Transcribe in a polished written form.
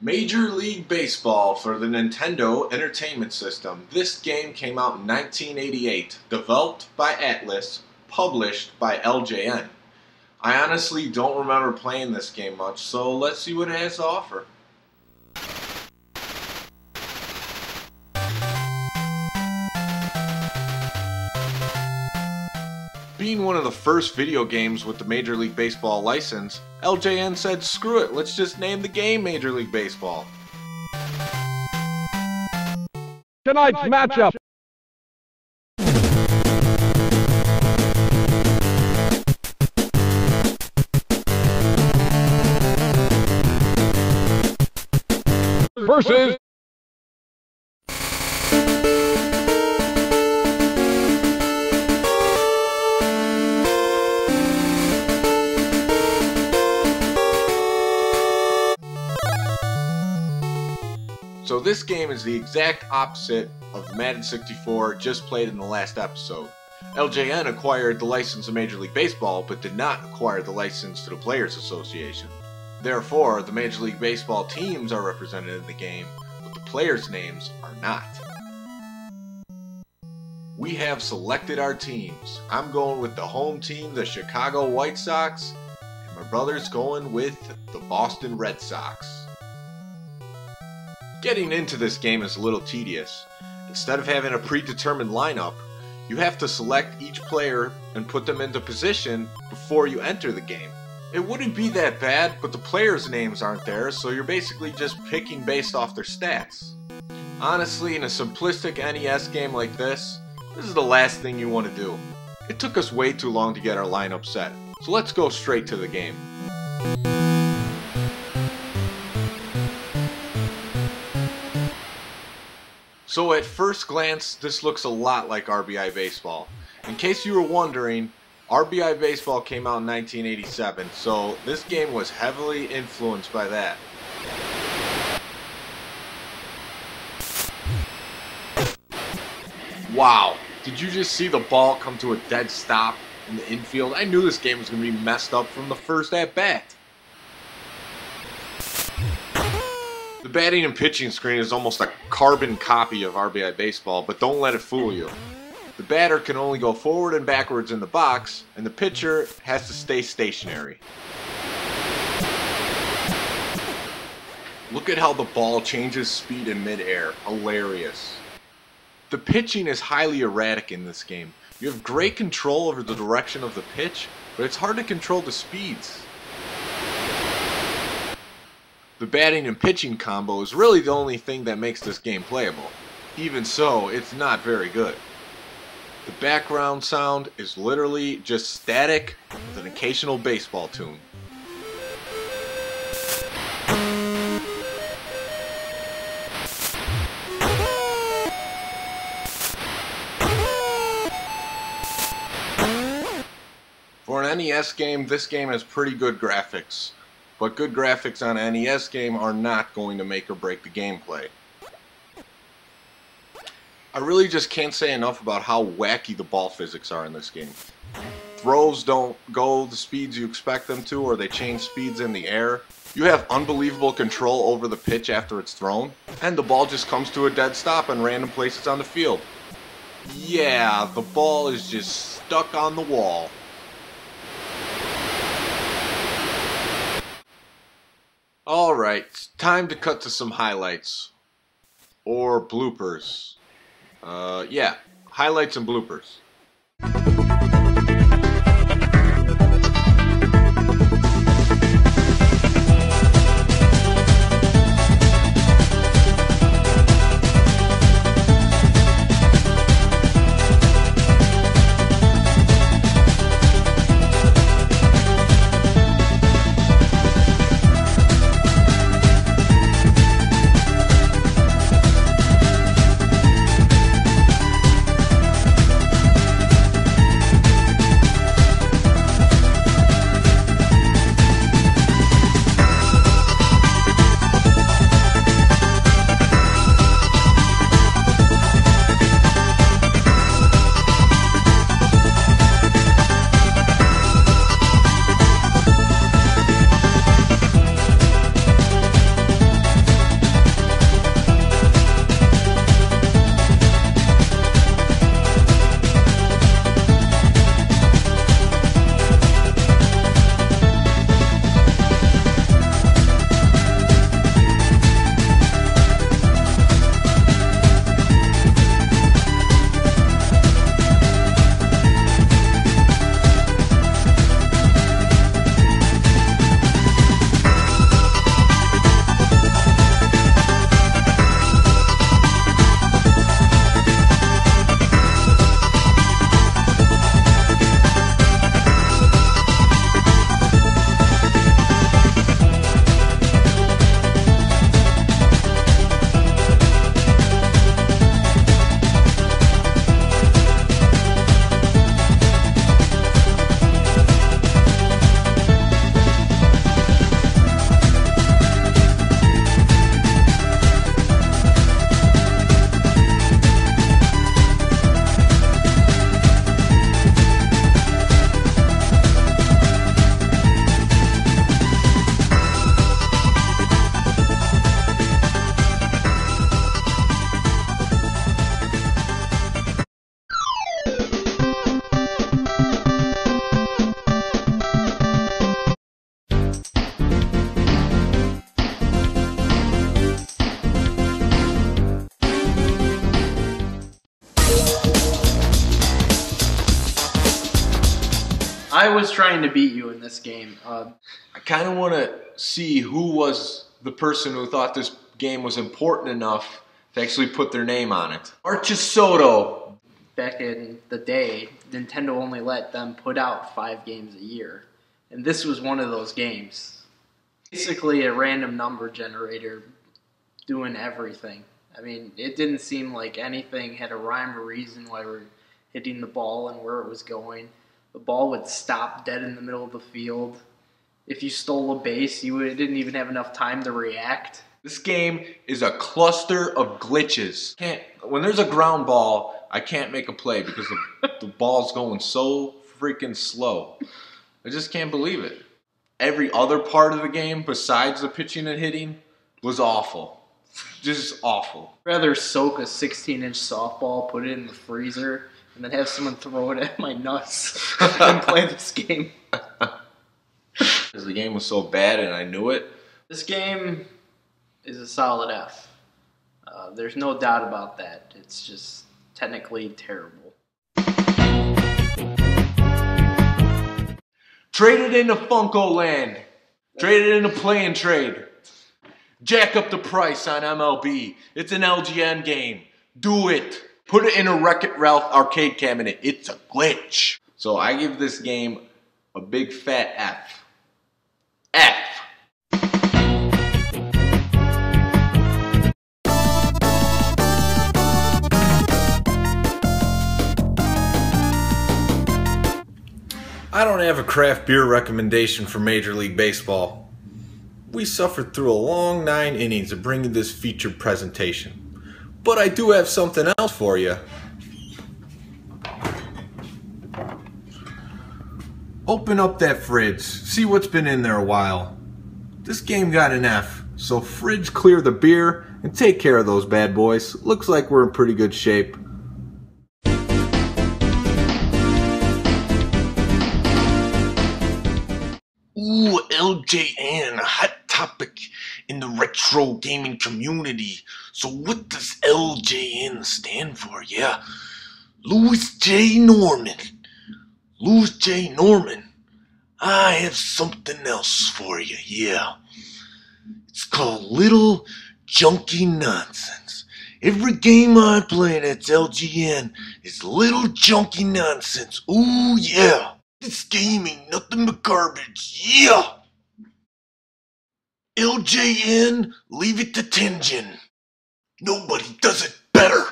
Major League Baseball for the Nintendo Entertainment System. This game came out in 1988, developed by Atlas, published by LJN. I honestly don't remember playing this game much, so let's see what it has to offer. Being one of the first video games with the Major League Baseball license, LJN said, screw it, let's just name the game Major League Baseball. Tonight's matchup. Versus So this game is the exact opposite of Madden 64 just played in the last episode. LJN acquired the license of Major League Baseball, but did not acquire the license to the Players Association. Therefore, the Major League Baseball teams are represented in the game, but the players' names are not. We have selected our teams. I'm going with the home team, the Chicago White Sox, and my brother's going with the Boston Red Sox. Getting into this game is a little tedious. Instead of having a predetermined lineup, you have to select each player and put them into position before you enter the game. It wouldn't be that bad, but the players' names aren't there, so you're basically just picking based off their stats. Honestly, in a simplistic NES game like this is the last thing you want to do. It took us way too long to get our lineup set, so let's go straight to the game. So at first glance, this looks a lot like RBI Baseball. In case you were wondering, RBI Baseball came out in 1987, so this game was heavily influenced by that. Wow, did you just see the ball come to a dead stop in the infield? I knew this game was going to be messed up from the first at-bat. The batting and pitching screen is almost a carbon copy of RBI Baseball, but don't let it fool you. The batter can only go forward and backwards in the box, and the pitcher has to stay stationary. Look at how the ball changes speed in midair. Hilarious. The pitching is highly erratic in this game. You have great control over the direction of the pitch, but it's hard to control the speeds. The batting and pitching combo is really the only thing that makes this game playable. Even so, it's not very good. The background sound is literally just static with an occasional baseball tune. For an NES game, this game has pretty good graphics. But good graphics on an NES game are not going to make or break the gameplay. I really just can't say enough about how wacky the ball physics are in this game. Throws don't go the speeds you expect them to, or they change speeds in the air. You have unbelievable control over the pitch after it's thrown, and the ball just comes to a dead stop in random places on the field. Yeah, the ball is just stuck on the wall. Alright, it's time to cut to some highlights. Or bloopers. Yeah, highlights and bloopers. I was trying to beat you in this game. I kind of want to see who was the person who thought this game was important enough to actually put their name on it. Archisoto. Back in the day, Nintendo only let them put out 5 games a year. And this was one of those games. Basically a random number generator doing everything. I mean, it didn't seem like anything had a rhyme or reason why we're hitting the ball and where it was going. The ball would stop dead in the middle of the field. If you stole a base, didn't even have enough time to react. This game is a cluster of glitches. When there's a ground ball, I can't make a play because the ball's going so freaking slow. I just can't believe it. Every other part of the game besides the pitching and hitting was awful. Just awful. I'd rather soak a 16-inch softball, put it in the freezer, and then have someone throw it at my nuts and play this game. Because the game was so bad and I knew it. This game is a solid F. There's no doubt about that. It's just technically terrible. Trade it into Funko Land. Trade it into Play and Trade. Jack up the price on MLB. It's an LGN game. Do it. Put it in a Wreck-It Ralph arcade cabinet. It's a glitch. So I give this game a big fat F. F. I don't have a craft beer recommendation for Major League Baseball. We suffered through a long 9 innings of bringing this featured presentation. But I do have something else for you. Open up that fridge, see what's been in there a while. This game got an F, so fridge clear the beer and take care of those bad boys. Looks like we're in pretty good shape. Ooh, LJN, a hot topic in the retro gaming community. So what does LJN stand for? Yeah, Louis J. Norman. Louis J. Norman. I have something else for you, yeah. It's called Little Junky Nonsense. Every game I play that's LGN is little junky nonsense. Ooh, yeah. This game ain't nothing but garbage, yeah! LJN, leave it to Tenjin. Nobody does it better!